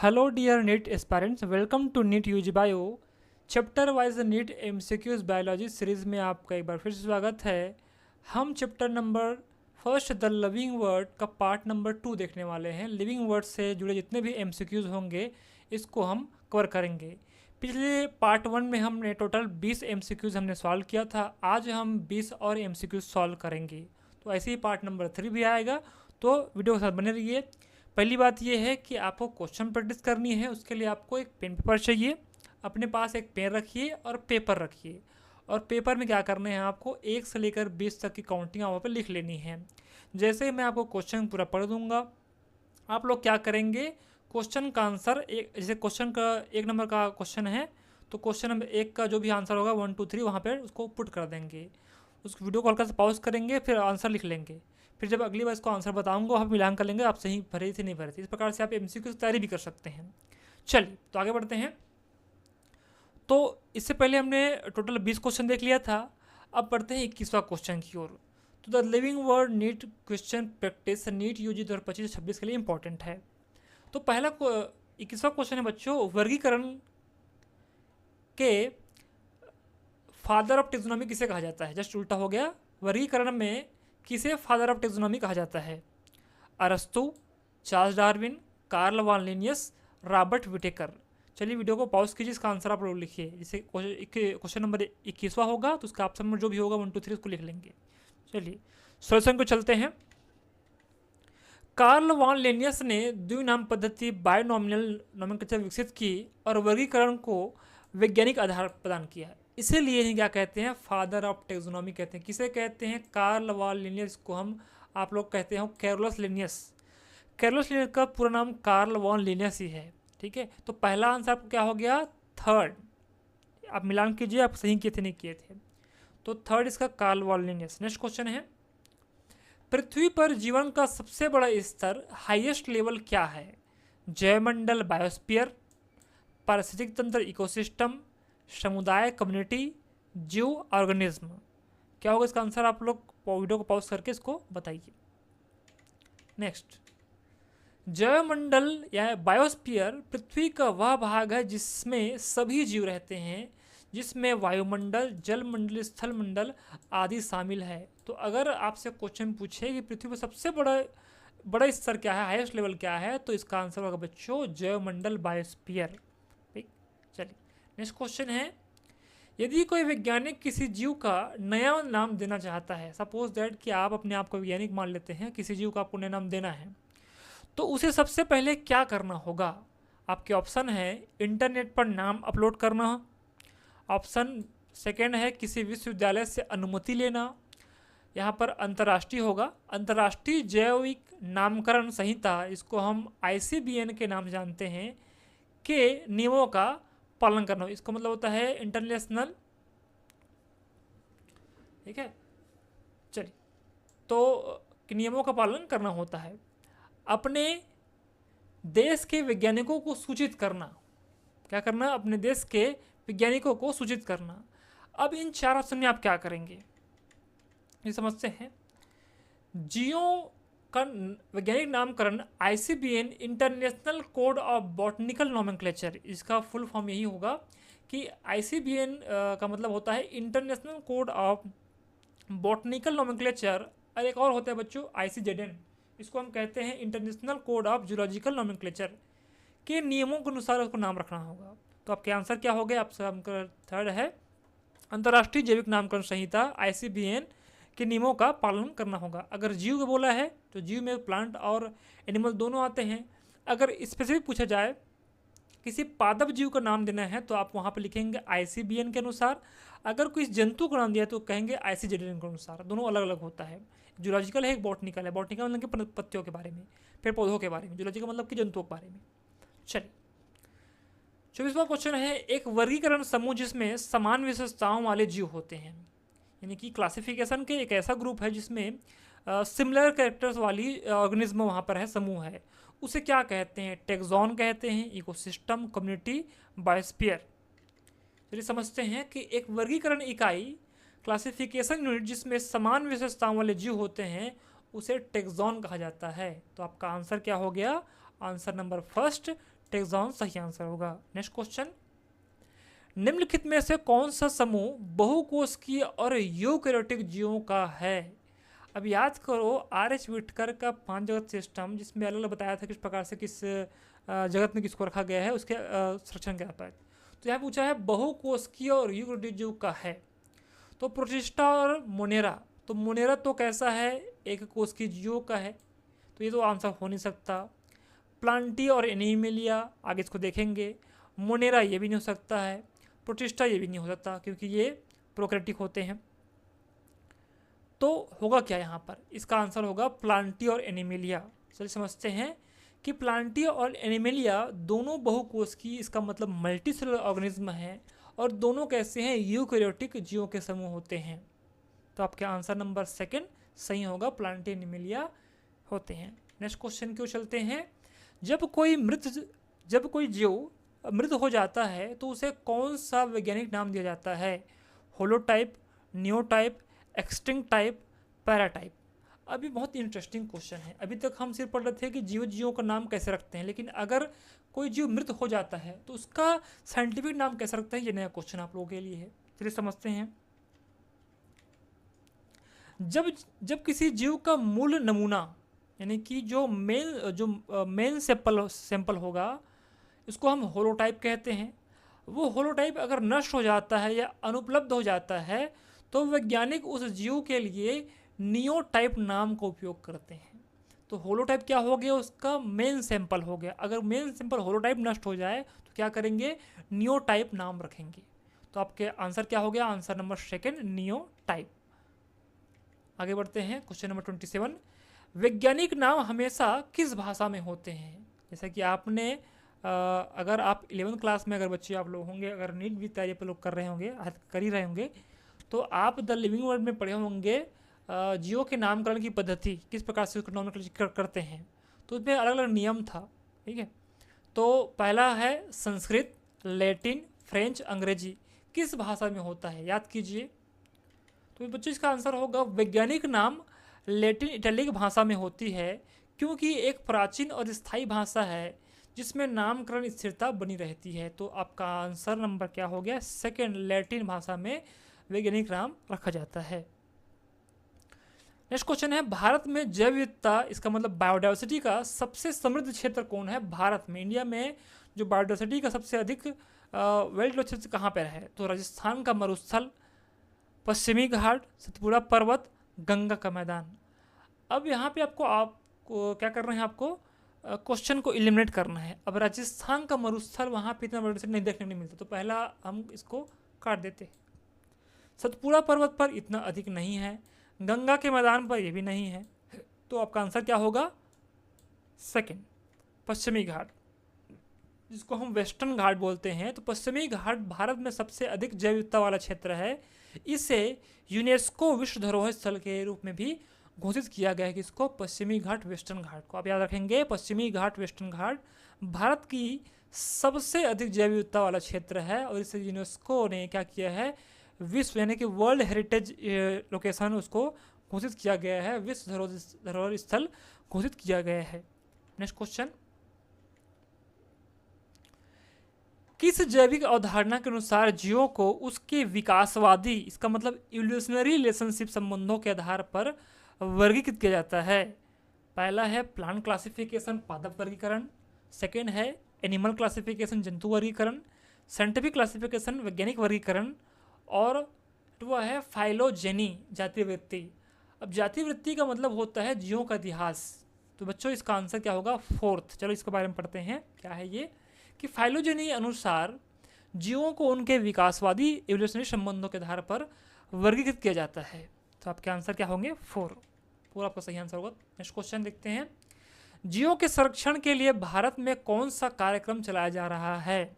Hello dear NEET aspirants, welcome to NEET UG bio chapter wise NEET MCQs biology series में आपका एक बार फिर से स्वागत है। हम chapter number first the living world का पार्ट नंबर 2 देखने वाले हैं। लिविंग वर्ड से जुड़े जितने भी एमसीक्यूज होंगे इसको हम कवर करेंगे। पिछले पार्ट 1 में हमने टोटल 20 एमसीक्यूज हमने सॉल्व किया था। आज हम 20 और एमसीक्यूज सॉल्व करेंगे, तो ऐसे ही पार्ट नंबर 3 भी आएगा, तो वीडियो के साथ बने रहिए। पहली बात यह है कि आपको क्वेश्चन प्रैक्टिस करनी है। उसके लिए आपको एक पेन पेपर चाहिए। अपने पास एक पेन रखिए और पेपर रखिए, और पेपर में क्या करना है, आपको 1 से लेकर 20 तक की काउंटिंग वहाँ पर लिख लेनी है। जैसे ही मैं आपको क्वेश्चन पूरा पढ़ दूंगा, आप लोग क्या करेंगे, क्वेश्चन का आंसर जैसे क्वेश्चन का 1 नंबर का क्वेश्चन है तो क्वेश्चन नंबर 1 का जो भी आंसर होगा 1 2 3 वहाँ पर उसको पुट कर देंगे। उस वीडियो को हल्का से पॉज करेंगे, फिर आंसर लिख लेंगे। फिर जब अगली बार इसको आंसर बताऊंगा आप मिलान कर लेंगे, आप सही भरे थे नहीं भरे थे। इस प्रकार से आप एमसीक्यू की तैयारी भी कर सकते हैं। चलिए तो आगे बढ़ते हैं। तो इससे पहले हमने टोटल 20 क्वेश्चन देख लिया था। अब बढ़ते हैं 21वां क्वेश्चन की ओर। तो the living world NEET question practice NEET UG 2025-26 के लिए इंपॉर्टेंट है। तो पहला 21वां क्वेश्चन है बच्चों, वर्गीकरण के फादर ऑफ टेक्सोनॉमी किसे कहा जाता है। जस्ट उल्टा हो गया, वर्गीकरण में किसे फादर ऑफ टेक्सोनॉमी कहा जाता है। अरस्तु, Charles Darwin, Carl von Linnaeus, Robert Whittaker. चलिए वीडियो को पॉज कीजिए, इसका आंसर आप लोग लिखिए। जैसे क्वेश्चन नंबर 21वां होगा तो उसका ऑप्शन में जो भी होगा 1 2 3 उसको लिख लेंगे। चलिए सॉल्यूशन को चलते हैं। कार्ल वॉन लिनियस ने द्विनाम पद्धति बायोनॉमिनल नोमेनक्लेचर विकसित की और वर्गीकरण को वैज्ञानिक आधार प्रदान किया। इसीलिए ही क्या कहते हैं, फादर ऑफ टेक्सोनॉमी कहते हैं। किसे कहते हैं, कार्ल वॉन लिनियस को हम आप लोग कहते हैं कैरोलस लिनियस। कैरोलस लिनियस का पूरा नाम कार्ल वॉन लिनियस ही है। ठीक है, तो पहला आंसर आपको क्या हो गया, थर्ड। आप मिलान कीजिए, आप सही किए थे नहीं किए थे, तो थर्ड इसका Carl von Linnaeus. Next question है, पृथ्वी पर जीवन का सबसे बड़ा स्तर हाईएस्ट लेवल क्या है। जैवमंडल बायोस्फीयर, पारिस्थितिक तंत्र इकोसिस्टम, समुदाय कम्युनिटी, जीव ऑर्गेनिज्म। क्या होगा इसका आंसर, आप लोग वीडियो को पॉज करके इसको बताइए। नेक्स्ट, जैवमंडल या बायोस्फीयर पृथ्वी का वह भाग है जिसमें सभी जीव रहते हैं, जिसमें वायुमंडल, जलमंडल, स्थलमंडल आदि शामिल है। तो अगर आपसे क्वेश्चन पूछे कि पृथ्वी पर सबसे बड़ा स्तर क्या है, हाईएस्ट लेवल क्या है, तो इसका आंसर होगा बच्चों जैवमंडल बायोस्फीयर। ठीक, चलिए नेक्स्ट क्वेश्चन है, यदि कोई वैज्ञानिक किसी जीव का नया नाम देना चाहता है, सपोज दैट कि आप अपने आप को वैज्ञानिक मान लेते हैं, किसी जीव का आपको नया नाम देना है, तो उसे सबसे पहले क्या करना होगा। आपके ऑप्शन है इंटरनेट पर नाम अपलोड करना, ऑप्शन सेकेंड है किसी विश्वविद्यालय से अनुमति लेना, यहाँ पर अंतर्राष्ट्रीय होगा, अंतर्राष्ट्रीय जैविक नामकरण संहिता, इसको हम ICBN के नाम जानते हैं, के नियमों का पालन करना। इसका मतलब होता है इंटरनेशनल। ठीक है, चलिए, तो नियमों का पालन करना होता है। अपने देश के वैज्ञानिकों को सूचित करना, क्या करना, अपने देश के वैज्ञानिकों को सूचित करना। अब इन 4 ऑप्शन में आप क्या करेंगे ये समझते हैं। जियो का वैज्ञानिक नामकरण ICBN international code of botanical nomenclature, इसका फुल फॉर्म यही होगा कि ICBN का मतलब होता है international code of botanical nomenclature, और एक और होता है बच्चों ICZN, इसको हम कहते हैं international code of zoological nomenclature के नियमों के अनुसार उसको नाम रखना होगा। तो आपके आंसर क्या हो गया, आपका थर्ड है अंतर्राष्ट्रीय जैविक नामकरण संहिता ICBN के नियमों का पालन करना होगा। अगर जीव को बोला है तो जीव में प्लांट और एनिमल दोनों आते हैं। अगर स्पेसिफिक पूछा जाए किसी पादप जीव का नाम देना है तो आप वहाँ पर लिखेंगे ICBN के अनुसार। अगर कोई जंतु का नाम दिया तो कहेंगे ICZN के अनुसार। दोनों अलग अलग होता है, जूलॉजिकल है, एक बॉटनिकल है। बॉटनिकल मतलब कि पत्तियों के बारे में, पेड़ पौधों के बारे में, जूलॉजिकल मतलब कि जंतुओं के बारे में। चलिए 24वां क्वेश्चन है, एक वर्गीकरण समूह जिसमें समान विशेषताओं वाले जीव होते हैं, यानी कि क्लासिफिकेशन के एक ऐसा ग्रुप है जिसमें सिमिलर कैरेक्टर्स वाली ऑर्गेनिज्म वहाँ पर है, समूह है, उसे क्या कहते हैं, टेक्सॉन कहते हैं, इकोसिस्टम, कम्युनिटी, बायोस्फीयर। चलिए समझते हैं कि एक वर्गीकरण इकाई, क्लासिफिकेशन यूनिट जिसमें समान विशेषताओं वाले जीव होते हैं उसे टेक्सॉन कहा जाता है। तो आपका आंसर क्या हो गया, आंसर नंबर फर्स्ट टैक्सॉन सही आंसर होगा। नेक्स्ट क्वेश्चन, निम्नलिखित में से कौन सा समूह बहुकोशिकीय और यूकैरियोटिक जीवों का है? अब याद करो आर.एच. विटकर का 5 जगत सिस्टम, जिसमें अलग अलग बताया था किस प्रकार से किस जगत में किसको रखा गया है, उसके संरक्षण के आता है। तो यहाँ पूछा है बहुकोशिकीय और यूकैरियोटिक जीव का है, तो प्रोटिस्टा और मोनेरा। तो मोनेरा तो कैसा है, एक कोशिकीय जीवों का है, तो ये तो आंसर हो नहीं सकता। प्लांटी और एनीमिलिया, आगे इसको देखेंगे। मोनेरा ये भी नहीं हो सकता है, प्रोटिस्टा ये भी नहीं हो सकता क्योंकि ये प्रोकैरियोटिक होते हैं। तो होगा क्या यहाँ पर, इसका आंसर होगा प्लांटी और एनीमिलिया। चलिए समझते हैं कि प्लांटी और एनीमिलिया दोनों बहुकोशिकीय, इसका मतलब मल्टी सेलुलर ऑर्गेनिज्म है, और दोनों कैसे हैं, यूकैरियोटिक जीवों के समूह होते हैं। तो आपके आंसर नंबर सेकंड सही होगा, प्लांटी एनीमिलिया होते हैं। नेक्स्ट क्वेश्चन क्यों चलते हैं, जब कोई जीव मृत हो जाता है तो उसे कौन सा वैज्ञानिक नाम दिया जाता है? Holotype, नियोटाइप, extinct type, paratype. अभी बहुत इंटरेस्टिंग क्वेश्चन है। अभी तक हम सिर्फ पढ़ रहे थे कि जीवों का नाम कैसे रखते हैं, लेकिन अगर कोई जीव मृत हो जाता है तो उसका साइंटिफिक नाम कैसे रखते हैं, ये नया क्वेश्चन आप लोगों के लिए है। चलिए समझते हैं। जब किसी जीव का मूल नमूना, यानी कि जो मेन सैंपल होगा, इसको हम होलोटाइप कहते हैं, वो होलोटाइप अगर नष्ट हो जाता है या अनुपलब्ध हो जाता है तो वैज्ञानिक उस जीव के लिए नियोटाइप नाम का उपयोग करते हैं। तो होलोटाइप क्या हो गया, उसका मेन सैंपल हो गया। अगर मेन सैंपल होलोटाइप नष्ट हो जाए तो क्या करेंगे, नियोटाइप नाम रखेंगे। तो आपके आंसर क्या हो गया, आंसर नंबर सेकंड, नियोटाइप। आगे बढ़ते हैं, क्वेश्चन नंबर 27, वैज्ञानिक नाम हमेशा किस भाषा में होते हैं? जैसे कि आपने अगर आप 11th क्लास में अगर बच्चे आप लोग होंगे, अगर नीट भी तैयारी पर लोग कर रहे होंगे, कर ही रहे होंगे, तो आप द लिविंग वर्ड में पढ़े होंगे जीवों के नामकरण की पद्धति, किस प्रकार से उसको नामकरण करते हैं। तो उसमें अलग अलग नियम था, ठीक है। तो पहला है संस्कृत, लैटिन, फ्रेंच, अंग्रेजी, किस भाषा में होता है, याद कीजिए। तो बच्चों इसका आंसर होगा वैज्ञानिक नाम लैटिन इटैलिक भाषा में होती है, क्योंकि एक प्राचीन और स्थायी भाषा है जिसमें नामकरण स्थिरता बनी रहती है। तो आपका आंसर नंबर क्या हो गया, सेकंड, लैटिन भाषा में वैज्ञानिक नाम रखा जाता है। नेक्स्ट क्वेश्चन है, भारत में जैव विविधता, इसका मतलब बायोडाइवर्सिटी का सबसे समृद्ध क्षेत्र कौन है? भारत में, इंडिया में जो बायोडाइवर्सिटी का सबसे अधिक वेल डेवलप्ड क्षेत्र कहाँ पर है? तो राजस्थान का मरुस्थल, पश्चिमी घाट, सतपुड़ा पर्वत, गंगा का मैदान। अब यहाँ पे आपको क्या करना है, आपको क्वेश्चन को एलिमिनेट करना है। अब राजस्थान का मरुस्थल, वहाँ पे इतना बायोडाइवर्सिटी नहीं देखने को नहीं मिलता, तो पहला हम इसको काट देते। सतपुड़ा पर्वत पर इतना अधिक नहीं है, गंगा के मैदान पर ये भी नहीं है, तो आपका आंसर क्या होगा, सेकंड, पश्चिमी घाट, जिसको हम वेस्टर्न घाट बोलते हैं। तो पश्चिमी घाट भारत में सबसे अधिक जैव विविधता वाला क्षेत्र है। इसे यूनेस्को विश्व धरोहर स्थल के रूप में भी घोषित किया गया है, कि इसको पश्चिमी घाट, वेस्टर्न घाट को आप याद रखेंगे। पश्चिमी घाट, वेस्टर्न घाट भारत की सबसे अधिक जैव विविधता वाला क्षेत्र है, और इसे यूनेस्को ने क्या किया है, विश्व यानी कि वर्ल्ड हेरिटेज लोकेशन उसको घोषित किया गया है, विश्व धरोहर स्थल घोषित किया गया है। नेक्स्ट क्वेश्चन, किस जैविक अवधारणा के अनुसार जीवों को उसके विकासवादी, इसका मतलब इवोल्यूशनरी रिलेशनशिप संबंधों के आधार पर वर्गीकृत किया जाता है? पहला है प्लांट क्लासिफिकेशन, पादप वर्गीकरण, सेकेंड है एनिमल क्लासिफिकेशन, जंतु वर्गीकरण, साइंटिफिक क्लासिफिकेशन, वैज्ञानिक वर्गीकरण, और वह है फाइलोजेनी, जातीय वृत्ति। अब जातीय वृत्ति का मतलब होता है जीवों का इतिहास। तो बच्चों इसका आंसर क्या होगा, फोर्थ। चलो इसके बारे में पढ़ते हैं, क्या है ये, कि फाइलोजेनी अनुसार जीवों को उनके विकासवादी इवोल्यूशनरी संबंधों के आधार पर वर्गीकृत किया जाता है। तो आपके आंसर क्या होंगे, 4, पूरा आपका सही आंसर होगा। नेक्स्ट क्वेश्चन देखते हैं, जीवों के संरक्षण के लिए भारत में कौन सा कार्यक्रम चलाया जा रहा है?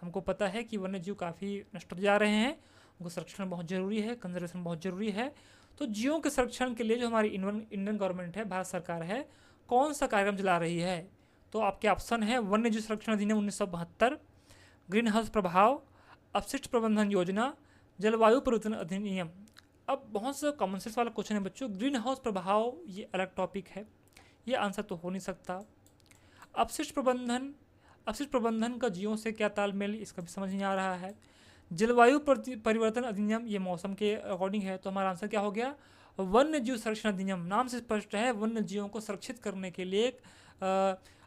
हमको पता है कि वन्य जीव काफ़ी नष्ट हो जा रहे हैं, उनको संरक्षण बहुत जरूरी है, कंजर्वेशन बहुत जरूरी है। तो जीवों के संरक्षण के लिए जो हमारी इंडियन गवर्नमेंट है, भारत सरकार है, कौन सा कार्यक्रम चला रही है? तो आपके ऑप्शन है वन्य जीव संरक्षण अधिनियम 1972, ग्रीन हाउस प्रभाव, अपशिष्ट प्रबंधन योजना, जलवायु परिवर्तन अधिनियम। अब बहुत सा कॉमन सेंस वाला क्वेश्चन है बच्चों, ग्रीन हाउस प्रभाव ये अलग टॉपिक है, ये आंसर तो हो नहीं सकता। अपशिष्ट प्रबंधन, अपशिष्ट प्रबंधन का जीवों से क्या तालमेल, इसका भी समझ नहीं आ रहा है। जलवायु परिवर्तन अधिनियम, ये मौसम के अकॉर्डिंग है, तो हमारा आंसर क्या हो गया, वन्य जीव संरक्षण अधिनियम। नाम से स्पष्ट है, वन्य जीवों को सुरक्षित करने के लिए एक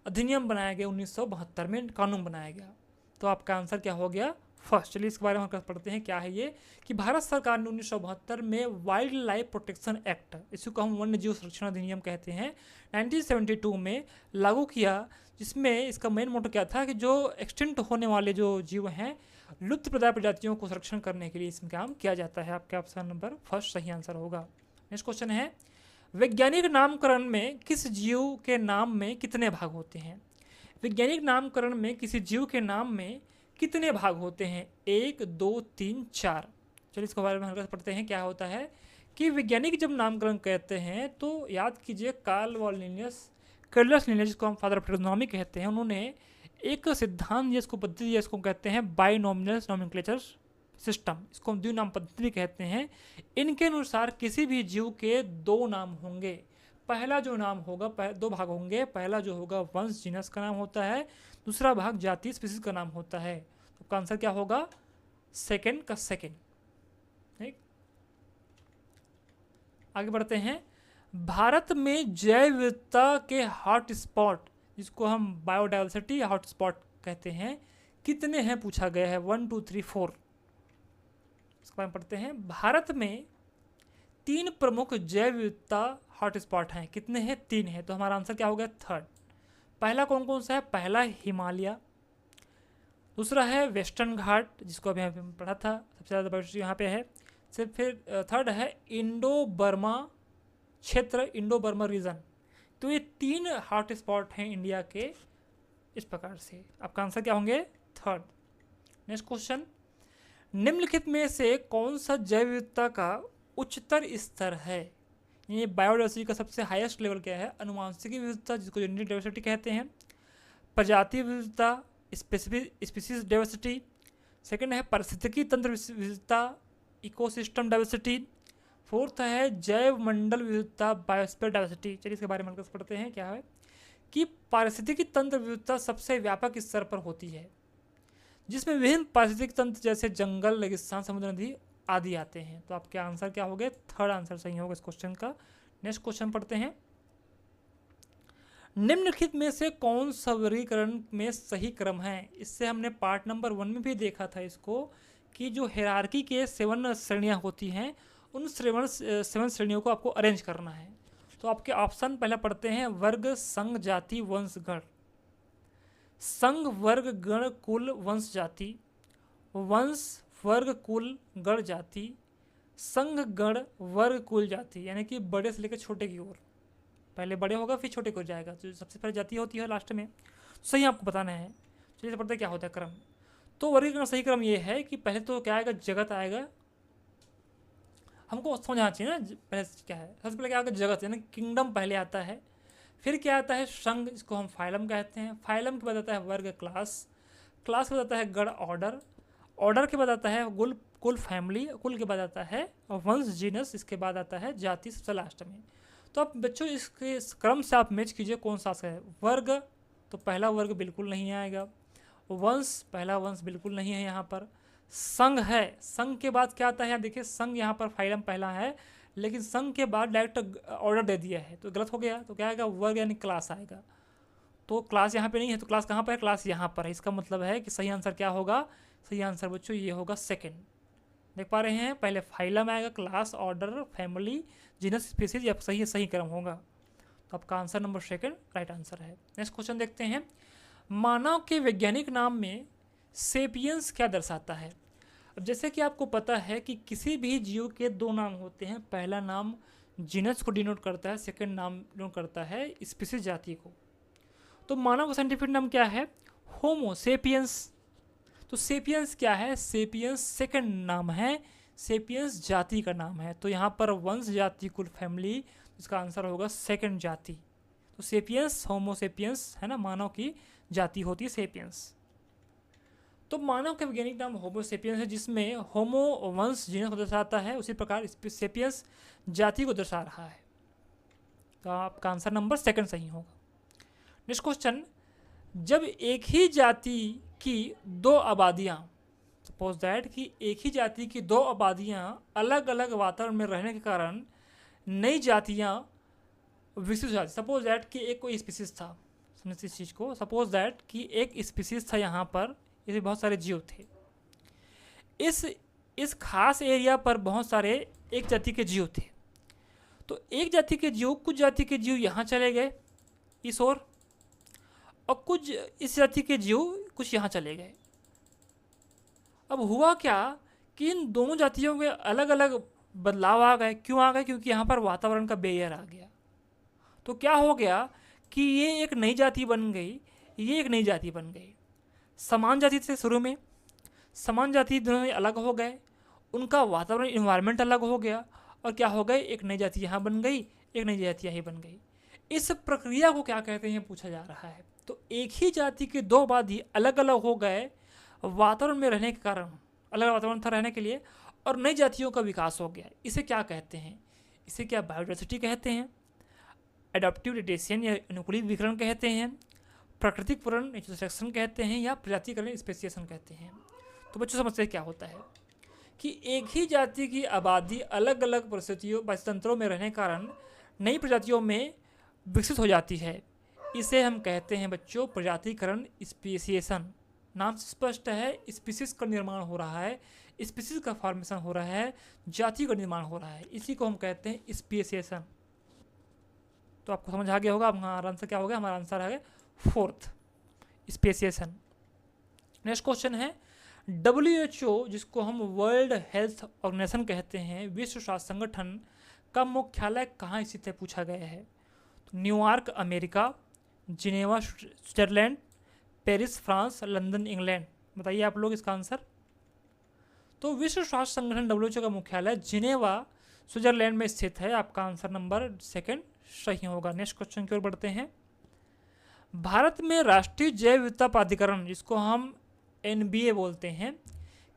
अधिनियम बनाया गया, 1972 में कानून बनाया गया। तो आपका आंसर क्या हो गया, फर्स्ट। चलिए इसके बारे में हम पढ़ते हैं क्या है ये, कि भारत सरकार ने 1972 में वाइल्ड लाइफ प्रोटेक्शन एक्ट, इसको हम वन्य जीव संरक्षण अधिनियम कहते हैं, 1972 में लागू किया, जिसमें इसका मेन मोटो क्या था कि जो एक्सटिंक्ट होने वाले जो जीव हैं, लुप्त प्राय प्रजातियों को संरक्षण करने के लिए इसमें काम किया जाता है। आपका ऑप्शन नंबर फर्स्ट सही आंसर होगा। नेक्स्ट क्वेश्चन है, वैज्ञानिक नामकरण में किस जीव के नाम में कितने भाग होते हैं। वैज्ञानिक नामकरण में किसी जीव के नाम में कितने भाग होते हैं, 1 2 3 4। चलिए इसके बारे में हल्का पढ़ते हैं क्या होता है, कि वैज्ञानिक जब नामकरण कहते हैं तो याद कीजिए कार्ल लिनियस जिसको हम फादर ऑफ टेक्नोनॉमी कहते हैं, उन्होंने एक सिद्धांत जिसको पद्धति जिसको कहते हैं बाइनोमिनल नोमेनक्लेचर सिस्टम, इसको हम द्विनाम पद्धति भी कहते हैं। इनके अनुसार किसी भी जीव के दो नाम होंगे। पहला जो नाम होगा, दो भाग होंगे, पहला जो होगा वंश जीनस का नाम होता है, दूसरा भाग जाति स्पीसीज का नाम होता है। तो आपका आंसर क्या होगा, सेकंड का सेकंड। ठीक, आगे बढ़ते हैं। भारत में जैव विविधता के हॉटस्पॉट, जिसको हम बायोडाइवर्सिटी हॉटस्पॉट कहते हैं, कितने हैं पूछा गया है, 1 2 3 4। इसके बारे में पढ़ते हैं। भारत में 3 प्रमुख जैव विविधता हॉटस्पॉट हैं, कितने हैं, 3 हैं। तो हमारा आंसर क्या होगा, थर्ड। पहला कौन कौन सा है, पहला हिमालय, दूसरा है वेस्टर्न घाट, जिसको अभी हमने पढ़ा था, सबसे ज़्यादा बायोडाइवर्सिटी यहाँ पे है। फिर थर्ड है इंडो बर्मा क्षेत्र, इंडो बर्मा रीजन। तो ये 3 हॉटस्पॉट हैं इंडिया के इस प्रकार से। आपका आंसर क्या होंगे, थर्ड। नेक्स्ट क्वेश्चन, निम्नलिखित में से कौन सा जैव विविधता का उच्चतर स्तर है। ये बायोडाइवर्सिटी का सबसे हाईएस्ट लेवल क्या है, अनुवांशिक विविधता, जिसको जेनेटिक डाइवर्सिटी कहते हैं, प्रजाति विविधता, स्पीसीज डाइवर्सिटी, सेकंड है पारिस्थितिकी तंत्र विविधता, इकोसिस्टम डाइवर्सिटी, फोर्थ है जैव मंडल विविधता, बायोस्फीयर डाइवर्सिटी। चलिए इसके बारे में हल्का पढ़ते हैं क्या है, कि पारिस्थितिकी तंत्र विविधता सबसे व्यापक स्तर पर होती है, जिसमें विभिन्न पारिस्थितिक तंत्र जैसे जंगल, रेगिस्तान, समुद्र, नदी आदि आते हैं। तो आपके आंसर क्या हो गए, थर्ड आंसर सही होगा इस क्वेश्चन का। नेक्स्ट क्वेश्चन पढ़ते हैं। निम्नलिखित में से कौन सा वर्गीकरण में सही क्रम है। इससे हमने पार्ट नंबर 1 में भी देखा था इसको, कि जो हायरार्की के 7 श्रेणियाँ होती हैं, उन 7 श्रेणियों को आपको अरेंज करना है। तो आपके ऑप्शन पहले पढ़ते हैं, वर्ग, संघ, जाति, वंश, गण। संघ, वर्ग, गण, कुल, वंश, जाति। वंश, वर्ग, कुल, गण, जाति। संघ, गण, वर्ग, कुल, जाति, यानी कि बड़े से लेकर छोटे की ओर, पहले बड़े होगा फिर छोटे की ओर जाएगा। तो सबसे पहले जाति होती है लास्ट में, सही आपको बताना है। चलिए पढ़ते क्या होता है क्रम। तो वर्गीकरण सही क्रम ये है कि पहले तो क्या आएगा, जगत आएगा, हमको समझना चाहिए ना पहले क्या है। सबसे पहले क्या आएगा, जगत, यानी किंगडम पहले आता है। फिर क्या आता है, संघ, जिसको हम फाइलम कहते हैं। फाइलम के बाद आता है वर्ग, क्लास। क्लास के बाद आता है गण, ऑर्डर। ऑर्डर के बाद आता है कुल, फैमिली। कुल के बाद आता है वंश, जीनस। इसके बाद आता है जाति, सबसे लास्ट में। तो आप बच्चों इसके क्रम से आप मैच कीजिए कौन सा है। वर्ग, तो पहला वर्ग बिल्कुल नहीं आएगा। वंश, पहला वंश बिल्कुल नहीं है यहाँ पर। संघ है, संघ के बाद क्या आता है, देखिए संघ यहाँ पर फाइलम पहला है, लेकिन संघ के बाद डायरेक्ट ऑर्डर दे दिया है, तो गलत हो गया। तो क्या आएगा, वर्ग यानी क्लास आएगा। तो क्लास यहाँ पे नहीं है, तो क्लास कहाँ पर है, क्लास यहाँ पर है। इसका मतलब है कि सही आंसर क्या होगा, सही आंसर बच्चों ये होगा सेकेंड। देख पा रहे हैं, पहले फाइलम आएगा, class, order, family, genus, species, या सही क्रम होगा। तो आपका answer number second right answer है। नेक्स्ट क्वेश्चन देखते हैं। मानव के वैज्ञानिक नाम में सेपियंस क्या दर्शाता है। अब जैसे कि आपको पता है कि किसी भी जीव के 2 नाम होते हैं। पहला नाम जीनस को डिनोट करता है, सेकंड नाम डिनोट करता है स्पीसीज, जाति को। तो मानव का साइंटिफिक नाम क्या है, होमो सेपियंस। तो सेपियंस क्या है, सेपियंस सेकंड नाम है, सेपियंस जाति का नाम है। तो यहाँ पर वंश, जाति, कुल, फैमिली, इसका आंसर होगा सेकंड जाति। तो सेपियंस, होमो सेपियंस है ना, मानव की जाति होती है सेपियंस। तो मानव का वैज्ञानिक नाम होमो सेपियंस है, जिसमें होमो वंश जीनस को दर्शाता है, उसी प्रकार सेपियंस जाति को दर्शा रहा है। तो आपका आंसर नंबर सेकंड सही होगा। नेक्स्ट क्वेश्चन, जब एक ही जाति की दो आबादियाँ, सपोज दैट कि एक ही जाति की दो आबादियाँ अलग अलग वातावरण में रहने के कारण नई जातियाँ विकसित हो जाती। सपोज दैट कि एक कोई स्पीसीज था, समझते इस चीज़ को, सपोज दैट कि एक स्पीसीज था यहाँ पर, इसमें बहुत सारे जीव थे। इस खास एरिया पर बहुत सारे एक जाति के जीव थे। तो एक जाति के जीव, कुछ जाति के जीव यहाँ चले गए इस ओर, और कुछ इस जाति के जीव कुछ यहाँ चले गए। अब हुआ क्या कि इन दोनों जातियों में अलग अलग बदलाव आ गए। क्यों आ गए? क्योंकि यहाँ पर वातावरण का बैरियर आ गया। तो क्या हो गया कि ये एक नई जाति बन गई, ये एक नई जाति बन गई। समान जाति से शुरू में, समान जाति दोनों अलग हो गए, उनका वातावरण इन्वायरमेंट अलग हो गया, और क्या हो गए, एक नई जाति यहाँ बन गई, एक नई जाति यहाँ बन गई। इस प्रक्रिया को क्या कहते हैं पूछा जा रहा है। तो एक ही जाति के दो आबादी अलग अलग हो गए वातावरण में रहने के कारण, अलग वातावरण था रहने के लिए, और नई जातियों का विकास हो गया। इसे क्या कहते हैं? इसे क्या बायोडाइवर्सिटी कहते हैं, एडाप्टिव रोटेशन या अनुकूलित विकरण कहते हैं, प्राकृतिक पुनर् नेचुरल सिलेक्शन कहते हैं, या प्रजातिकरण स्पेसिएशन कहते हैं। तो बच्चों समझते क्या होता है कि एक ही जाति की आबादी अलग अलग परिस्थितियों तंत्रों में रहने के कारण नई प्रजातियों में विकसित हो जाती है। इसे हम कहते हैं बच्चों प्रजातिकरण स्पेसिएशन। नाम से स्पष्ट है, स्पीसीज का निर्माण हो रहा है, स्पीसीज का फॉर्मेशन हो रहा है, जाति का निर्माण हो रहा है, इसी को हम कहते हैं स्पेसिएशन। तो आपको समझ आ गया होगा। हमारा आंसर क्या होगा? हमारा आंसर है 4th, स्पेसिएशन। नेक्स्ट क्वेश्चन है, WHO जिसको हम वर्ल्ड हेल्थ ऑर्गेनाइजेशन कहते हैं, विश्व स्वास्थ्य संगठन का मुख्यालय कहाँ स्थित है पूछा गया है। तो New York America, Geneva Switzerland, Paris France, London England. बताइए आप लोग इसका आंसर। तो विश्व स्वास्थ्य संगठन WHO का मुख्यालय जिनेवा स्विट्जरलैंड में स्थित है। आपका आंसर नंबर 2 सही होगा। नेक्स्ट क्वेश्चन की ओर बढ़ते हैं। भारत में राष्ट्रीय जैव विविधता प्राधिकरण जिसको हम NBA बोलते हैं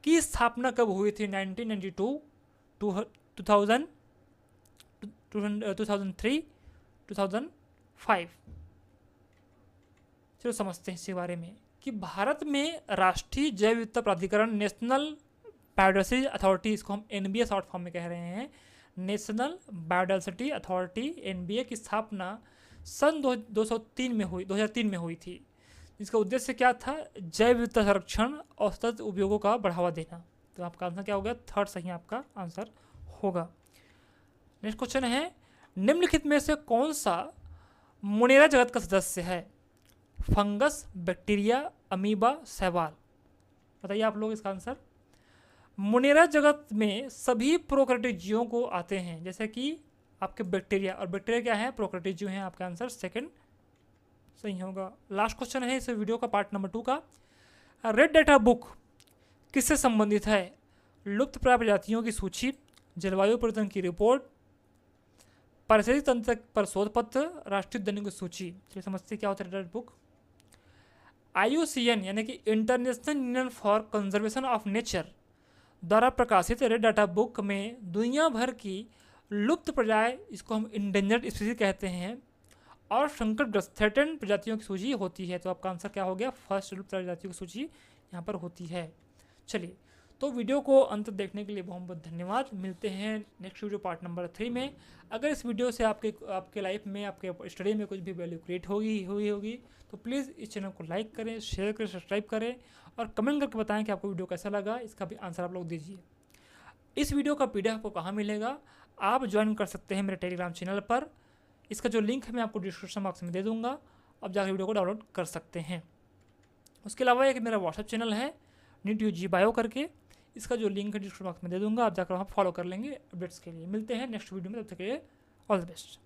की स्थापना कब हुई थी? 1992, 2000, 2003, 2005। चलो समझते हैं इसके बारे में कि भारत में राष्ट्रीय जैव विविधता प्राधिकरण, नेशनल बायोडाइवर्सिटी अथॉरिटी, इसको हम NBA शॉर्ट फॉर्म में कह रहे हैं, नेशनल बायोडाइवर्सिटी अथॉरिटी NBA की स्थापना सन 2003 में हुई थी। इसका उद्देश्य क्या था? जैव विविधता संरक्षण और सतत उपयोगों का बढ़ावा देना। तो आपका आंसर क्या होगा? 3rd सही आपका आंसर होगा। नेक्स्ट क्वेश्चन है, निम्नलिखित में से कौन सा मोनेरा जगत का सदस्य है? फंगस, बैक्टीरिया, अमीबा, शैवाल। बताइए आप लोग इसका आंसर। मोनेरा जगत में सभी प्रोकैरियोटिक जीवों को आते हैं, जैसे कि आपके बैक्टीरिया, और बैक्टीरिया क्या है? प्रोकैरियोटिक जीव हैं। आपका आंसर 2nd सही होगा। लास्ट क्वेश्चन है इस वीडियो का, पार्ट नंबर 2 का। रेड डाटा बुक किससे संबंधित है? लुप्त प्राय प्रजातियों की सूची, जलवायु परिवर्तन की रिपोर्ट, पारिस्थितिक तंत्र पर शोध पत्र, राष्ट्रीय उद्यानों की सूची। चलिए समझते क्या होता है रेड डाटा बुक। IUCN यानी कि international union for conservation of nature द्वारा प्रकाशित रेड डाटा बुक में दुनिया भर की लुप्त प्रजाएं, इसको हम इंडेंजर्ड स्पीसीज कहते हैं, और संकटग्रस्त थ्रेटेंड प्रजातियों की सूची होती है। तो आपका आंसर क्या हो गया? फर्स्ट लुप्त प्रजातियों की सूची यहाँ पर होती है। चलिए, तो वीडियो को अंत देखने के लिए बहुत बहुत धन्यवाद। मिलते हैं नेक्स्ट वीडियो पार्ट नंबर 3 में। अगर इस वीडियो से आपके लाइफ में, आपके स्टडी में कुछ भी वैल्यू क्रिएट होगी तो प्लीज़ इस चैनल को लाइक करें, शेयर करें, सब्सक्राइब करें, और कमेंट करके बताएं कि आपको वीडियो कैसा लगा। इसका भी आंसर आप लोग दीजिए। इस वीडियो का PDF आपको कहाँ मिलेगा? आप ज्वाइन कर सकते हैं मेरे टेलीग्राम चैनल पर। इसका जो लिंक है मैं आपको डिस्क्रिप्शन बॉक्स में दे दूँगा, आप जाकर वीडियो को डाउनलोड कर सकते हैं। उसके अलावा एक मेरा व्हाट्सएप चैनल है नीट UG बायो करके, इसका जो लिंक है डिस्क्रिप्शन बॉक्स में दे दूँगा, आप जाकर वहाँ फॉलो कर लेंगे अपडेट्स के लिए। मिलते हैं नेक्स्ट वीडियो में, तब तक के लिए ऑल द बेस्ट।